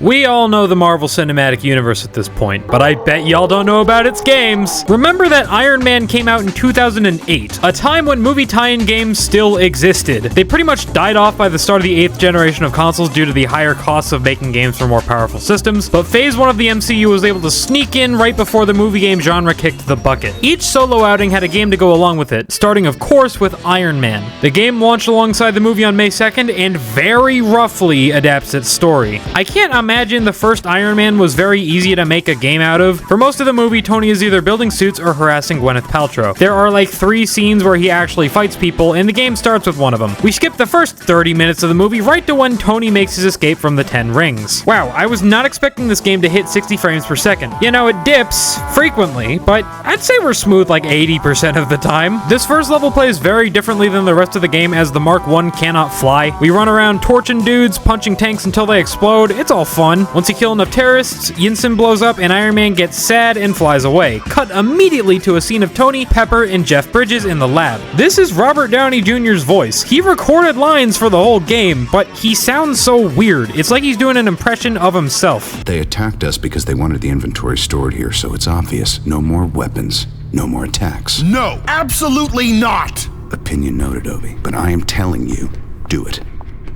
We all know the Marvel Cinematic Universe at this point, but I bet y'all don't know about its games. Remember that Iron Man came out in 2008, a time when movie tie-in games still existed. They pretty much died off by the start of the 8th generation of consoles due to the higher costs of making games for more powerful systems, but Phase 1 of the MCU was able to sneak in right before the movie game genre kicked the bucket. Each solo outing had a game to go along with it, starting of course with Iron Man. The game launched alongside the movie on May 2nd and very roughly adapts its story. I can't imagine the first Iron Man was very easy to make a game out of. For most of the movie, Tony is either building suits or harassing Gwyneth Paltrow. There are like 3 scenes where he actually fights people, and the game starts with one of them. We skip the first 30 minutes of the movie right to when Tony makes his escape from the 10 rings. Wow, I was not expecting this game to hit 60 frames per second. You know, it dips frequently, but I'd say we're smooth like 80% of the time. This first level plays very differently than the rest of the game as the Mark I cannot fly. We run around torching dudes, punching tanks until they explode. It's all fun. Once you kill enough terrorists, Yinsen blows up and Iron Man gets sad and flies away. Cut immediately to a scene of Tony, Pepper, and Jeff Bridges in the lab. This is Robert Downey Jr.'s voice. He recorded lines for the whole game, but he sounds so weird. It's like he's doing an impression of himself. They attacked us because they wanted the inventory stored here, so it's obvious. No more weapons, no more attacks. No, absolutely not! Opinion noted, Obi, but I am telling you, do it.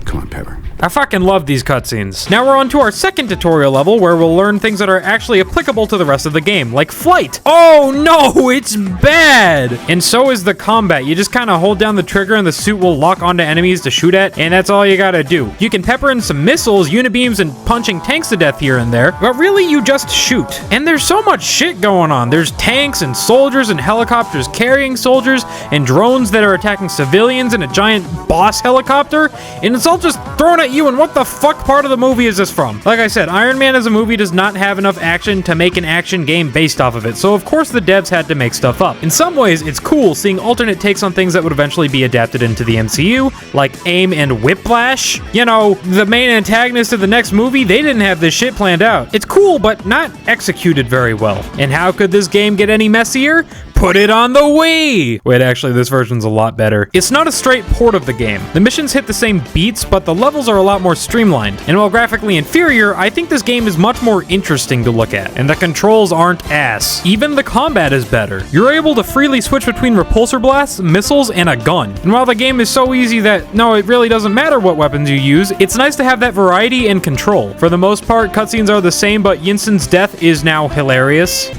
Come on, Pepper. I fucking love these cutscenes. Now we're on to our second tutorial level where we'll learn things that are actually applicable to the rest of the game, like flight. Oh no, it's bad! And so is the combat. You just kind of hold down the trigger and the suit will lock onto enemies to shoot at, and that's all you gotta do. You can pepper in some missiles, unibeams, and punching tanks to death here and there, but really you just shoot. And there's so much shit going on. There's tanks and soldiers and helicopters carrying soldiers and drones that are attacking civilians and a giant boss helicopter, and it's all just thrown at you, and what the fuck part of the movie is this from? Like I said, Iron Man as a movie does not have enough action to make an action game based off of it, so of course the devs had to make stuff up. In some ways, it's cool seeing alternate takes on things that would eventually be adapted into the MCU, like AIM and Whiplash. You know, the main antagonist of the next movie, they didn't have this shit planned out. It's cool, but not executed very well. And how could this game get any messier? Put it on the Wii! Wait, actually, this version's a lot better. It's not a straight port of the game. The missions hit the same beats, but the levels are a lot more streamlined. And while graphically inferior, I think this game is much more interesting to look at, and the controls aren't ass. Even the combat is better. You're able to freely switch between repulsor blasts, missiles, and a gun. And while the game is so easy that, no, it really doesn't matter what weapons you use, it's nice to have that variety and control. For the most part, cutscenes are the same, but Yinsen's death is now hilarious.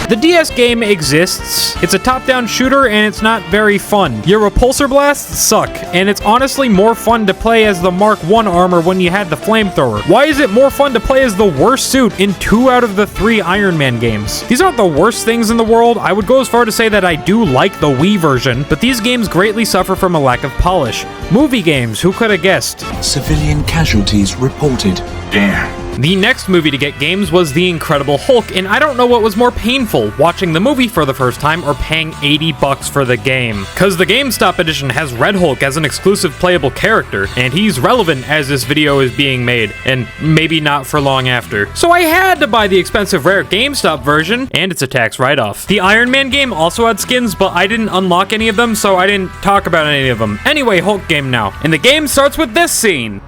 The DS game exists. It's a top-down shooter and it's not very fun. Your repulsor blasts suck, and it's honestly more fun to play as the Mark I armor when you had the flamethrower. Why is it more fun to play as the worst suit in 2 out of the 3 Iron Man games? These aren't the worst things in the world. I would go as far to say that I do like the Wii version, but these games greatly suffer from a lack of polish. Movie games, who could have guessed? Civilian casualties reported. Damn. The next movie to get games was The Incredible Hulk, and I don't know what was more painful, watching the movie for the first time or paying $80 for the game. Cause the GameStop edition has Red Hulk as an exclusive playable character, and he's relevant as this video is being made, and maybe not for long after. So I had to buy the expensive rare GameStop version, and it's a tax write-off. The Iron Man game also had skins, but I didn't unlock any of them, so I didn't talk about any of them. Anyway, Hulk game now. And the game starts with this scene.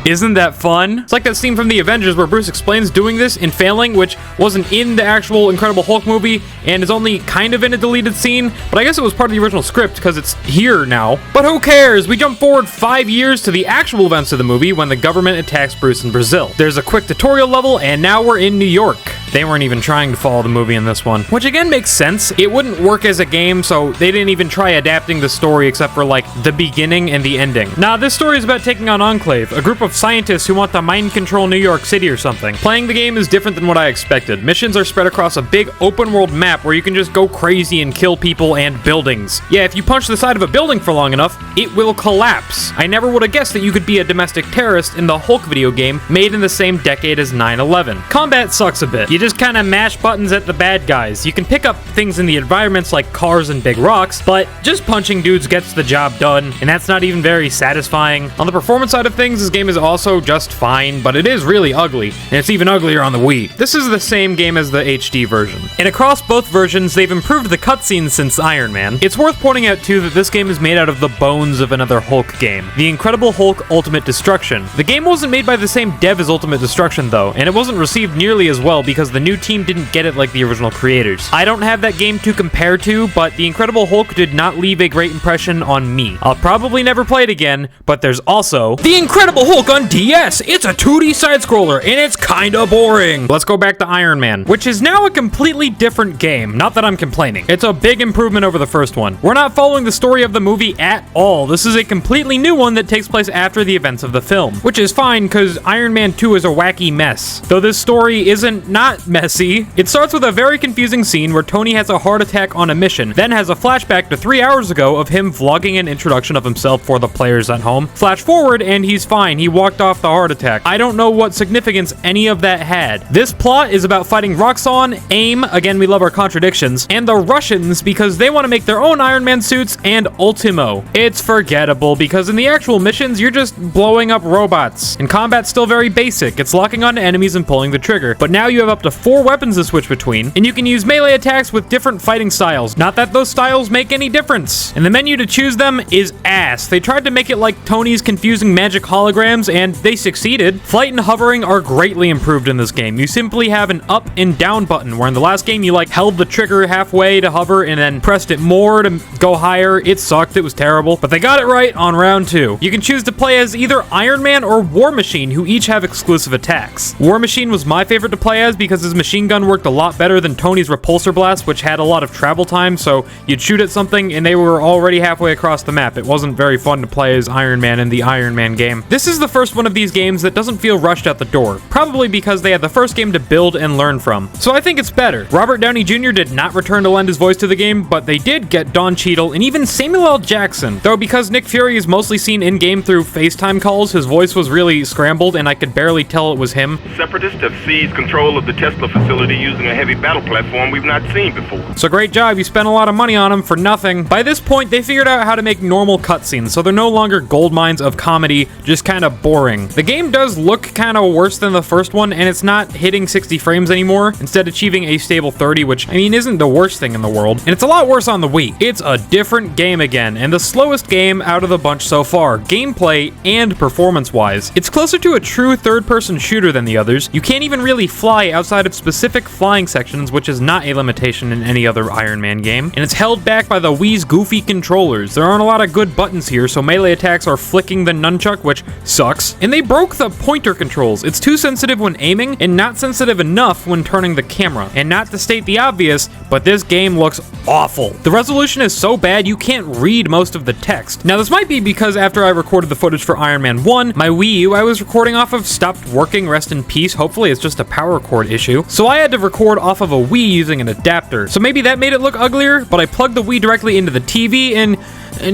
Isn't that fun? It's like that scene from the Avengers where Bruce explains doing this and failing, which wasn't in the actual Incredible Hulk movie and is only kind of in a deleted scene, but I guess it was part of the original script because it's here now. But who cares? We jump forward 5 years to the actual events of the movie when the government attacks Bruce in Brazil. There's a quick tutorial level and now we're in New York. They weren't even trying to follow the movie in this one, which again makes sense. It wouldn't work as a game, so they didn't even try adapting the story except for like the beginning and the ending. Now, this story is about taking on Enclave, a group of scientists who want to mind control New York City or something. Playing the game is different than what I expected. Missions are spread across a big open world map where you can just go crazy and kill people and buildings. Yeah, if you punch the side of a building for long enough, it will collapse. I never would have guessed that you could be a domestic terrorist in the Hulk video game made in the same decade as 9/11. Combat sucks a bit. You You just kind of mash buttons at the bad guys. You can pick up things in the environments like cars and big rocks, but just punching dudes gets the job done, and that's not even very satisfying. On the performance side of things, this game is also just fine, but it is really ugly, and it's even uglier on the Wii. This is the same game as the HD version. And across both versions, they've improved the cutscenes since Iron Man. It's worth pointing out too that this game is made out of the bones of another Hulk game, The Incredible Hulk Ultimate Destruction. The game wasn't made by the same dev as Ultimate Destruction though, and it wasn't received nearly as well because the new team didn't get it like the original creators. I don't have that game to compare to, but The Incredible Hulk did not leave a great impression on me. I'll probably never play it again, but there's also The Incredible Hulk on DS. It's a 2D side-scroller, and it's kinda boring. Let's go back to Iron Man, which is now a completely different game. Not that I'm complaining. It's a big improvement over the first one. We're not following the story of the movie at all. This is a completely new one that takes place after the events of the film, which is fine because Iron Man 2 is a wacky mess. Though this story isn't not messy. It starts with a very confusing scene where Tony has a heart attack on a mission, then has a flashback to 3 hours ago of him vlogging an introduction of himself for the players at home. Flash forward and he's fine. He walked off the heart attack. I don't know what significance any of that had. This plot is about fighting Roxxon, AIM, again we love our contradictions, and the Russians because they want to make their own Iron Man suits, and Ultimo. It's forgettable because in the actual missions you're just blowing up robots, and combat's still very basic. It's locking onto enemies and pulling the trigger, but now you have up to 4 weapons to switch between, and you can use melee attacks with different fighting styles. Not that those styles make any difference, and the menu to choose them is ass. They tried to make it like Tony's confusing magic holograms, and they succeeded. Flight and hovering are greatly improved in this game. You simply have an up and down button, where in the last game you like held the trigger halfway to hover and then pressed it more to go higher. It sucked, it was terrible, but they got it right on round 2. You can choose to play as either Iron Man or War Machine, who each have exclusive attacks. War Machine was my favorite to play as because his machine gun worked a lot better than Tony's repulsor blast, which had a lot of travel time, so you'd shoot at something and they were already halfway across the map. It wasn't very fun to play as Iron Man in the Iron Man game. This is the first one of these games that doesn't feel rushed out the door, probably because they had the first game to build and learn from. So I think it's better. Robert Downey Jr. did not return to lend his voice to the game, but they did get Don Cheadle and even Samuel L. Jackson. Though because Nick Fury is mostly seen in-game through FaceTime calls, his voice was really scrambled and I could barely tell it was him. Separatists have seized control of the Tesla facility using a heavy battle platform we've not seen before. So great job, you spent a lot of money on them for nothing. By this point, they figured out how to make normal cutscenes, so they're no longer gold mines of comedy, just kind of boring. The game does look kind of worse than the first one, and it's not hitting 60 frames anymore, instead achieving a stable 30, which, I mean, isn't the worst thing in the world. And it's a lot worse on the Wii. It's a different game again, and the slowest game out of the bunch so far, gameplay and performance-wise. It's closer to a true third-person shooter than the others. You can't even really fly outside of specific flying sections, which is not a limitation in any other Iron Man game, and it's held back by the Wii's goofy controllers. There aren't a lot of good buttons here, so melee attacks are flicking the nunchuck, which sucks, and they broke the pointer controls. It's too sensitive when aiming, and not sensitive enough when turning the camera. And not to state the obvious, but this game looks awful. The resolution is so bad you can't read most of the text. Now this might be because after I recorded the footage for Iron Man 1, my Wii U I was recording off of stopped working, rest in peace. Hopefully it's just a power cord issue. So I had to record off of a Wii using an adapter. So maybe that made it look uglier, but I plugged the Wii directly into the TV and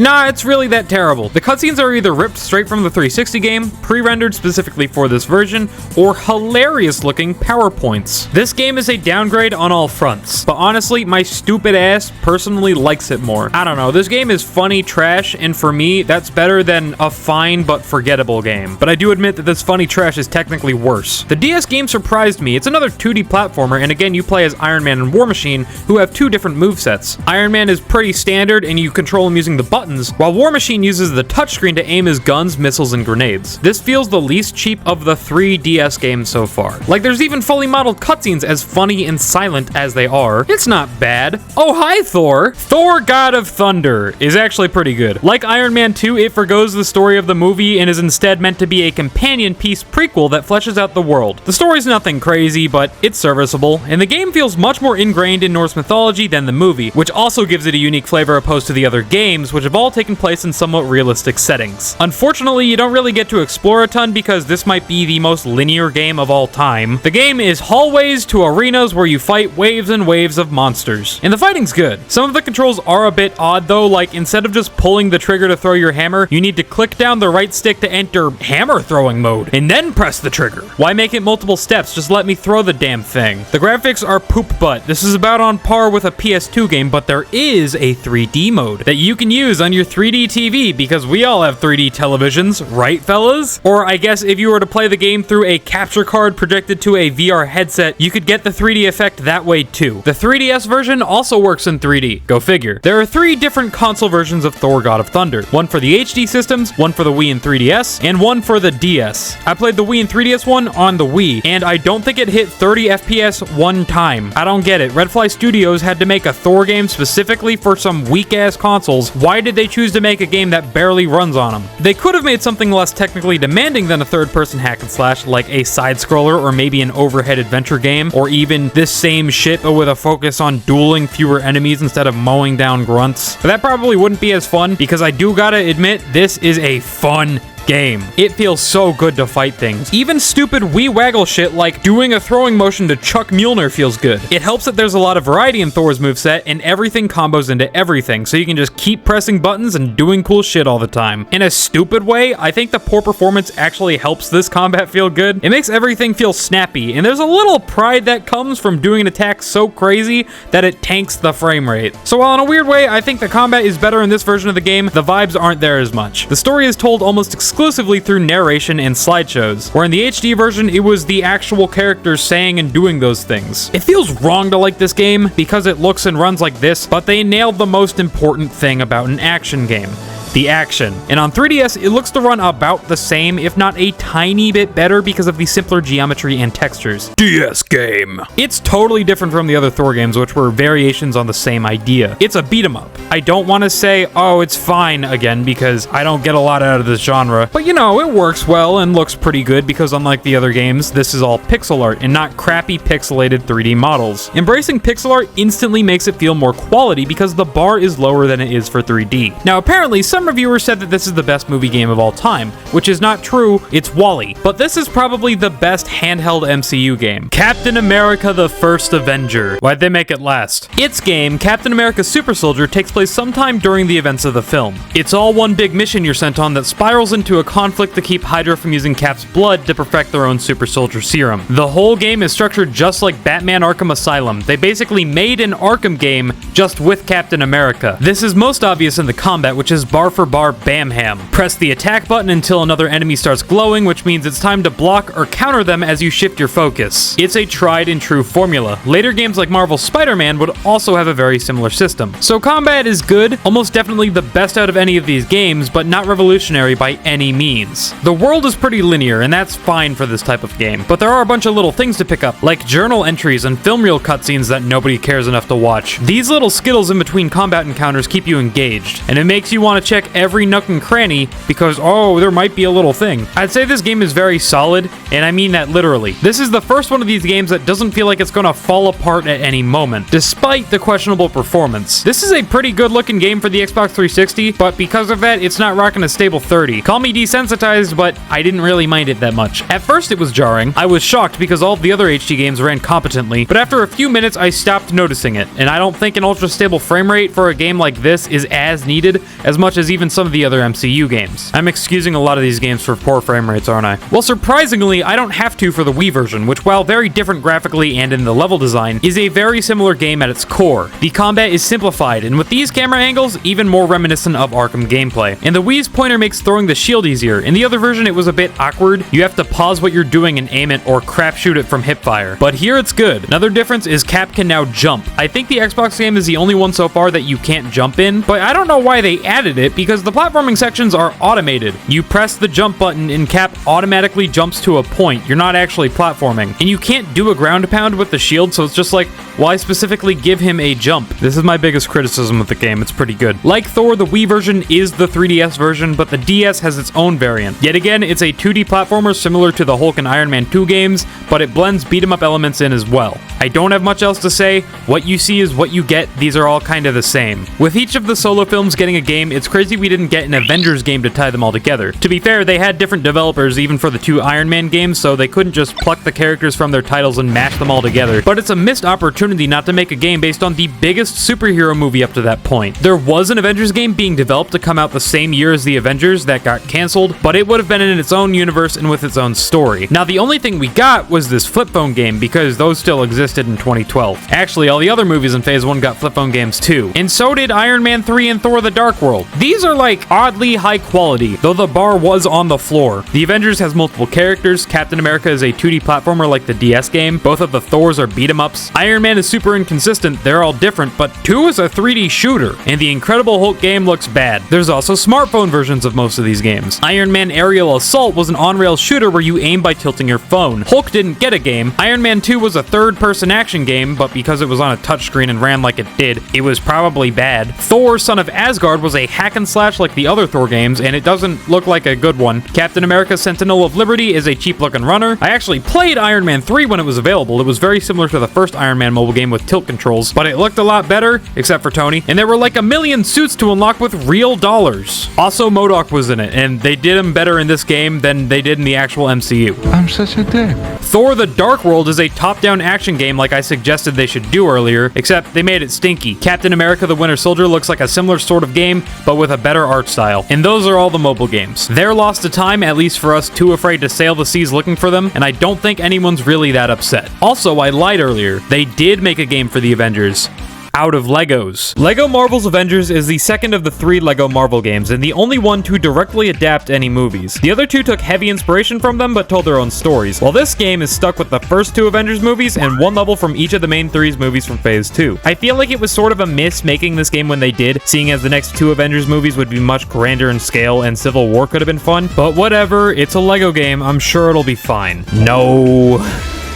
nah, it's really that terrible. The cutscenes are either ripped straight from the 360 game, pre-rendered specifically for this version, or hilarious looking PowerPoints. This game is a downgrade on all fronts, but honestly, my stupid ass personally likes it more. I don't know, this game is funny trash, and for me, that's better than a fine but forgettable game. But I do admit that this funny trash is technically worse. The DS game surprised me. It's another 2D platformer, and again, you play as Iron Man and War Machine, who have 2 different movesets. Iron Man is pretty standard, and you control him using the buttons, while War Machine uses the touchscreen to aim his guns, missiles, and grenades. This feels the least cheap of the 3 DS games so far. Like, there's even fully modeled cutscenes, as funny and silent as they are. It's not bad. Oh, hi, Thor! Thor, God of Thunder is actually pretty good. Like Iron Man 2, it forgoes the story of the movie and is instead meant to be a companion piece prequel that fleshes out the world. The story's nothing crazy, but it's serviceable, and the game feels much more ingrained in Norse mythology than the movie, which also gives it a unique flavor opposed to the other games, which have all taken place in somewhat realistic settings. Unfortunately, you don't really get to explore a ton because this might be the most linear game of all time. The game is hallways to arenas where you fight waves and waves of monsters. And the fighting's good. Some of the controls are a bit odd though, like instead of just pulling the trigger to throw your hammer, you need to click down the right stick to enter hammer throwing mode, and then press the trigger. Why make it multiple steps? Just let me throw the damn thing. The graphics are poop butt. This is about on par with a PS2 game, but there is a 3D mode that you can use on your 3D TV because we all have 3D televisions, right fellas? Or I guess if you were to play the game through a capture card projected to a VR headset, you could get the 3D effect that way too. The 3DS version also works in 3D. Go figure. There are 3 different console versions of Thor God of Thunder. One for the HD systems, one for the Wii and 3DS, and one for the DS. I played the Wii and 3DS one on the Wii, and I don't think it hit 30 FPS one time. I don't get it. Redfly Studios had to make a Thor game specifically for some weak-ass consoles. Why did they choose to make a game that barely runs on them? They could have made something less technically demanding than a third-person hack and slash, like a side-scroller or maybe an overhead adventure game, or even this same shit but with a focus on dueling fewer enemies instead of mowing down grunts. But that probably wouldn't be as fun because I do gotta admit, this is a fun game. It feels so good to fight things. Even stupid Wii waggle shit like doing a throwing motion to Chuck Mjolnir feels good. It helps that there's a lot of variety in Thor's moveset and everything combos into everything, so you can just keep pressing buttons and doing cool shit all the time. In a stupid way, I think the poor performance actually helps this combat feel good. It makes everything feel snappy, and there's a little pride that comes from doing an attack so crazy that it tanks the frame rate. So while in a weird way, I think the combat is better in this version of the game, the vibes aren't there as much. The story is told almost exclusively through narration and slideshows, where in the HD version, it was the actual characters saying and doing those things. It feels wrong to like this game because it looks and runs like this, but they nailed the most important thing about an action game. The action. And on 3DS, it looks to run about the same, if not a tiny bit better because of the simpler geometry and textures. DS game. It's totally different from the other Thor games, which were variations on the same idea. It's a beat 'em up. I don't want to say, oh, it's fine again, because I don't get a lot out of this genre, but you know, it works well and looks pretty good because unlike the other games, this is all pixel art and not crappy pixelated 3D models. Embracing pixel art instantly makes it feel more quality because the bar is lower than it is for 3D. Now, apparently, some reviewers said that this is the best movie game of all time, which is not true, it's WALL-E. But this is probably the best handheld MCU game. Captain America the First Avenger. Why'd they make it last? Its game, Captain America Super Soldier, takes place sometime during the events of the film. It's all one big mission you're sent on that spirals into a conflict to keep Hydra from using Cap's blood to perfect their own super soldier serum. The whole game is structured just like Batman Arkham Asylum. They basically made an Arkham game just with Captain America. This is most obvious in the combat, which is bar for bar bam ham. Press the attack button until another enemy starts glowing, which means it's time to block or counter them as you shift your focus. It's a tried and true formula. Later games like Marvel's Spider-Man would also have a very similar system. So combat is good, almost definitely the best out of any of these games, but not revolutionary by any means. The world is pretty linear, and that's fine for this type of game, but there are a bunch of little things to pick up, like journal entries and film reel cutscenes that nobody cares enough to watch. These little skittles in between combat encounters keep you engaged, and it makes you want to check every nook and cranny because, oh, there might be a little thing. I'd say this game is very solid, and I mean that literally. This is the first one of these games that doesn't feel like it's gonna fall apart at any moment, despite the questionable performance. This is a pretty good looking game for the Xbox 360, but because of that, it's not rocking a stable 30. Call me desensitized, but I didn't really mind it that much. At first it was jarring. I was shocked because all of the other HD games ran competently, but after a few minutes I stopped noticing it, and I don't think an ultra stable frame rate for a game like this is as needed as much as even some of the other MCU games. I'm excusing a lot of these games for poor frame rates, aren't I? Well, surprisingly, I don't have to for the Wii version, which while very different graphically and in the level design, is a very similar game at its core. The combat is simplified, and with these camera angles, even more reminiscent of Arkham gameplay. And the Wii's pointer makes throwing the shield easier. In the other version, it was a bit awkward. You have to pause what you're doing and aim it or crap shoot it from hipfire. But here it's good. Another difference is Cap can now jump. I think the Xbox game is the only one so far that you can't jump in, but I don't know why they added it because the platforming sections are automated. You press the jump button and Cap automatically jumps to a point. You're not actually platforming. And you can't do a ground pound with the shield, so it's just like, why specifically give him a jump? This is my biggest criticism of the game. It's pretty good. Like Thor, the Wii version is the 3DS version, but the DS has its own variant. Yet again, it's a 2D platformer similar to the Hulk and Iron Man 2 games, but it blends beat-em-up elements in as well. I I don't have much else to say. What you see is what you get. These are all kind of the same. With each of the solo films getting a game, it's crazy we didn't get an Avengers game to tie them all together. To be fair, they had different developers even for the 2 Iron Man games, so they couldn't just pluck the characters from their titles and mash them all together. But it's a missed opportunity not to make a game based on the biggest superhero movie up to that point. There was an Avengers game being developed to come out the same year as the Avengers that got canceled, but it would have been in its own universe and with its own story. Now, the only thing we got was this flip phone game because those still existed in 2012. Actually, all the other movies in Phase 1 got flip phone games too. And so did Iron Man 3 and Thor: The Dark World. These are like oddly high quality, though the bar was on the floor. The Avengers has multiple characters. Captain America is a 2D platformer like the DS game. Both of the Thors are beat 'em ups. Iron Man is super inconsistent. They're all different, but 2 is a 3D shooter. And the Incredible Hulk game looks bad. There's also smartphone versions of most of these games. Iron Man Aerial Assault was an on-rail shooter where you aim by tilting your phone. Hulk didn't get a game. Iron Man 2 was a third-person action game, but because it was on a touchscreen and ran like it did, it was probably bad. Thor: Son of Asgard was a hack and slash like the other Thor games, and it doesn't look like a good one. Captain America Sentinel of Liberty is a cheap-looking runner. I actually played Iron Man 3 when it was available. It was very similar to the first Iron Man mobile game with tilt controls, but it looked a lot better, except for Tony, and there were like a million suits to unlock with real dollars. Also, MODOK was in it, and they did him better in this game than they did in the actual MCU. I'm such a dick. Thor: The Dark World is a top-down action game like I suggested they should do earlier, except they made it stinky. Captain America the Winter Soldier looks like a similar sort of game, but with a better art style. And those are all the mobile games. They're lost to time, at least for us too afraid to sail the seas looking for them, and I don't think anyone's really that upset. Also, I lied earlier. They did make a game for the Avengers. Out of Legos. Lego Marvel's Avengers is the second of the 3 Lego Marvel games, and the only one to directly adapt any movies. The other 2 took heavy inspiration from them, but told their own stories, while this game is stuck with the first 2 Avengers movies and 1 level from each of the main 3's movies from Phase 2. I feel like it was sort of a miss making this game when they did, seeing as the next 2 Avengers movies would be much grander in scale and Civil War could have been fun, but whatever, it's a Lego game, I'm sure it'll be fine. No.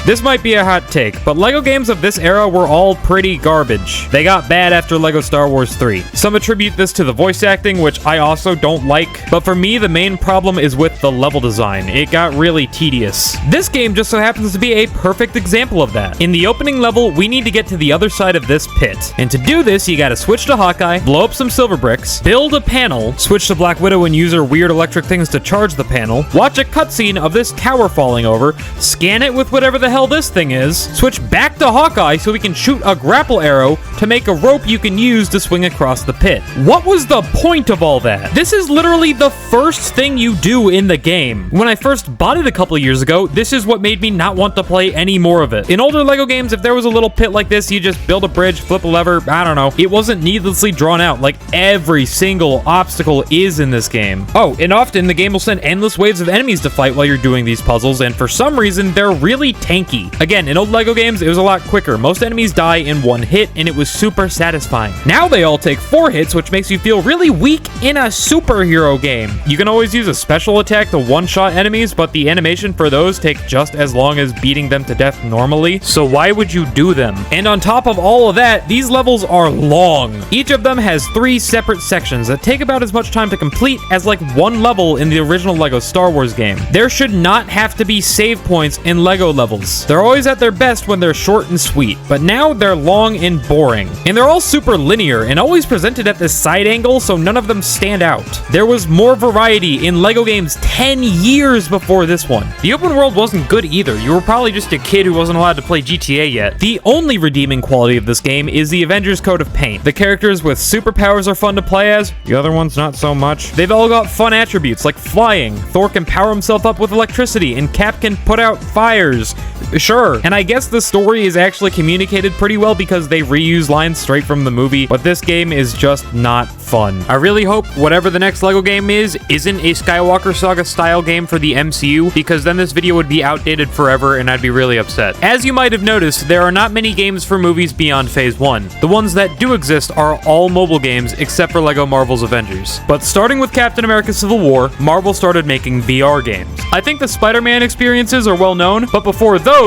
This might be a hot take, but LEGO games of this era were all pretty garbage. They got bad after LEGO Star Wars 3. Some attribute this to the voice acting, which I also don't like, but for me, the main problem is with the level design. It got really tedious. This game just so happens to be a perfect example of that. In the opening level, we need to get to the other side of this pit. And to do this, you gotta switch to Hawkeye, blow up some silver bricks, build a panel, switch to Black Widow and use her weird electric things to charge the panel, watch a cutscene of this tower falling over, scan it with whatever the hell this thing is, switch back to Hawkeye so we can shoot a grapple arrow to make a rope you can use to swing across the pit. What was the point of all that? This is literally the first thing you do in the game. When I first bought it a couple of years ago, this is what made me not want to play any more of it. In older LEGO games, if there was a little pit like this, you just build a bridge, flip a lever, I don't know. It wasn't needlessly drawn out like every single obstacle is in this game. Oh, and often the game will send endless waves of enemies to fight while you're doing these puzzles, and for some reason, they're really tanky. Again, in old LEGO games, it was a lot quicker. Most enemies die in 1 hit, and it was super satisfying. Now they all take 4 hits, which makes you feel really weak in a superhero game. You can always use a special attack to one-shot enemies, but the animation for those take just as long as beating them to death normally, so why would you do them? And on top of all of that, these levels are long. Each of them has 3 separate sections that take about as much time to complete as like 1 level in the original LEGO Star Wars game. There should not have to be save points in LEGO levels. They're always at their best when they're short and sweet, but now they're long and boring. And they're all super linear and always presented at this side angle, so none of them stand out. There was more variety in LEGO games 10 years before this one. The open world wasn't good either. You were probably just a kid who wasn't allowed to play GTA yet. The only redeeming quality of this game is the Avengers coat of paint. The characters with superpowers are fun to play as, the other ones not so much. They've all got fun attributes like flying. Thor can power himself up with electricity, and Cap can put out fires. Sure, and I guess the story is actually communicated pretty well because they reuse lines straight from the movie, but this game is just not fun. I really hope whatever the next LEGO game isn't a Skywalker Saga style game for the MCU, because then this video would be outdated forever and I'd be really upset. As you might have noticed, there are not many games for movies beyond Phase 1. The ones that do exist are all mobile games except for LEGO Marvel's Avengers. But starting with Captain America Civil War, Marvel started making VR games. I think the Spider-Man experiences are well known, but before those,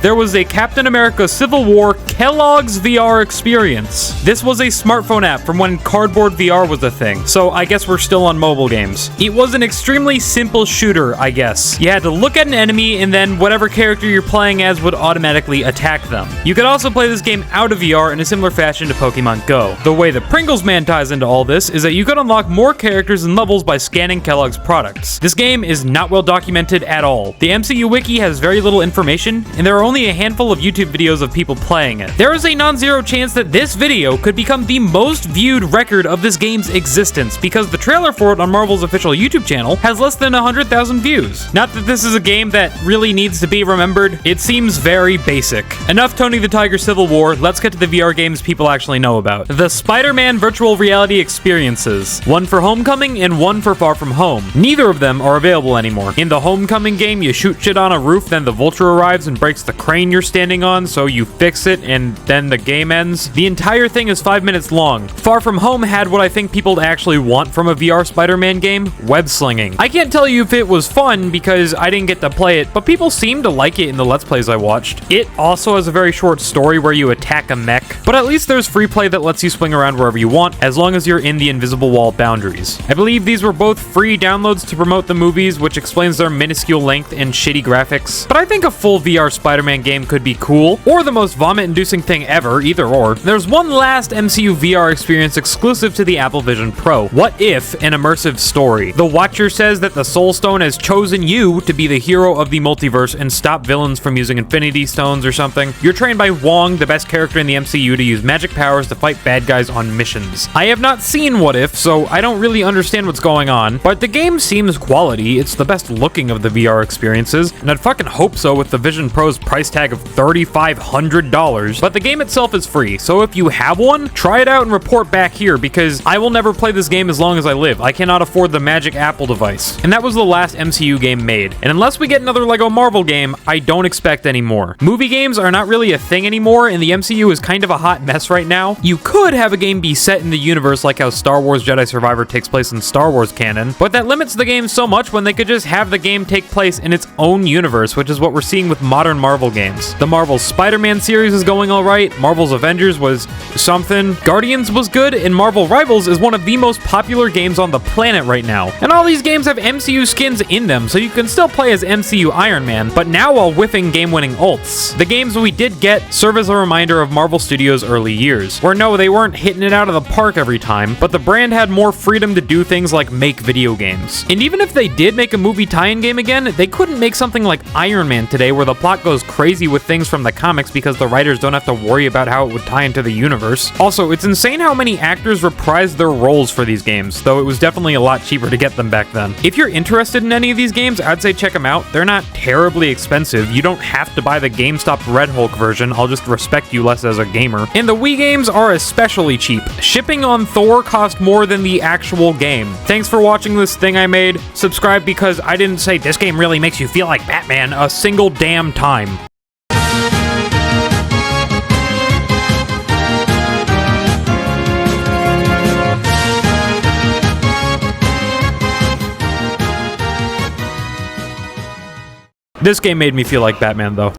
there was a Captain America Civil War Kellogg's VR experience. This was a smartphone app from when cardboard VR VR was a thing, so I guess we're still on mobile games. It was an extremely simple shooter, I guess. You had to look at an enemy, and then whatever character you're playing as would automatically attack them. You could also play this game out of VR in a similar fashion to Pokemon Go. The way the Pringles Man ties into all this is that you could unlock more characters and levels by scanning Kellogg's products. This game is not well documented at all. The MCU Wiki has very little information, and there are only a handful of YouTube videos of people playing it. There is a non-zero chance that this video could become the most viewed record of this game's existence, because the trailer for it on Marvel's official YouTube channel has less than 100,000 views. Not that this is a game that really needs to be remembered, it seems very basic. Enough Tony the Tiger Civil War, let's get to the VR games people actually know about. The Spider-Man virtual reality experiences. One for Homecoming and one for Far From Home. Neither of them are available anymore. In the Homecoming game, you shoot shit on a roof, then the Vulture arrives and breaks the crane you're standing on, so you fix it and then the game ends. The entire thing is 5 minutes long. Far From Home had what I think people actually want from a VR Spider-Man game, web slinging. I can't tell you if it was fun because I didn't get to play it, but people seem to like it in the Let's Plays I watched. It also has a very short story where you attack a mech, but at least there's free play that lets you swing around wherever you want, as long as you're in the invisible wall boundaries. I believe these were both free downloads to promote the movies, which explains their minuscule length and shitty graphics, but I think a full VR Spider-Man game could be cool, or the most vomit-inducing thing ever, either or. There's one last MCU VR experience exclusive to the Apple Vision Pro. What if an immersive story? The Watcher says that the Soul Stone has chosen you to be the hero of the multiverse and stop villains from using Infinity Stones or something. You're trained by Wong, the best character in the MCU, to use magic powers to fight bad guys on missions. I have not seen What If, so I don't really understand what's going on, but the game seems quality. It's the best looking of the VR experiences, and I'd fucking hope so with the Vision Pro's price tag of $3,500. But the game itself is free, so if you have one, try it out and report back here, because I will never play this game as long as I live. I cannot afford the magic Apple device. And that was the last MCU game made. And unless we get another Lego Marvel game, I don't expect any more. Movie games are not really a thing anymore, and the MCU is kind of a hot mess right now. You could have a game be set in the universe like how Star Wars Jedi Survivor takes place in Star Wars canon, but that limits the game so much when they could just have the game take place in its own universe, which is what we're seeing with modern Marvel games. The Marvel Spider-Man series is going alright, Marvel's Avengers was something, Guardians was good, and Marvel Rivals is one of the most popular games on the planet right now. And all these games have MCU skins in them, so you can still play as MCU Iron Man, but now while whiffing game-winning ults. The games we did get serve as a reminder of Marvel Studios' early years, where no, they weren't hitting it out of the park every time, but the brand had more freedom to do things like make video games. And even if they did make a movie tie-in game again, they couldn't make something like Iron Man today where the plot goes crazy with things from the comics because the writers don't have to worry about how it would tie into the universe. Also, it's insane how many actors reprised their roles for these games, though it was definitely a lot cheaper to get them back then. If you're interested in any of these games, I'd say check them out. They're not terribly expensive. You don't have to buy the GameStop Red Hulk version. I'll just respect you less as a gamer. And the Wii games are especially cheap. Shipping on Thor cost more than the actual game. Thanks for watching this thing I made. Subscribe because I didn't say this game really makes you feel like Batman a single damn time. This game made me feel like Batman, though.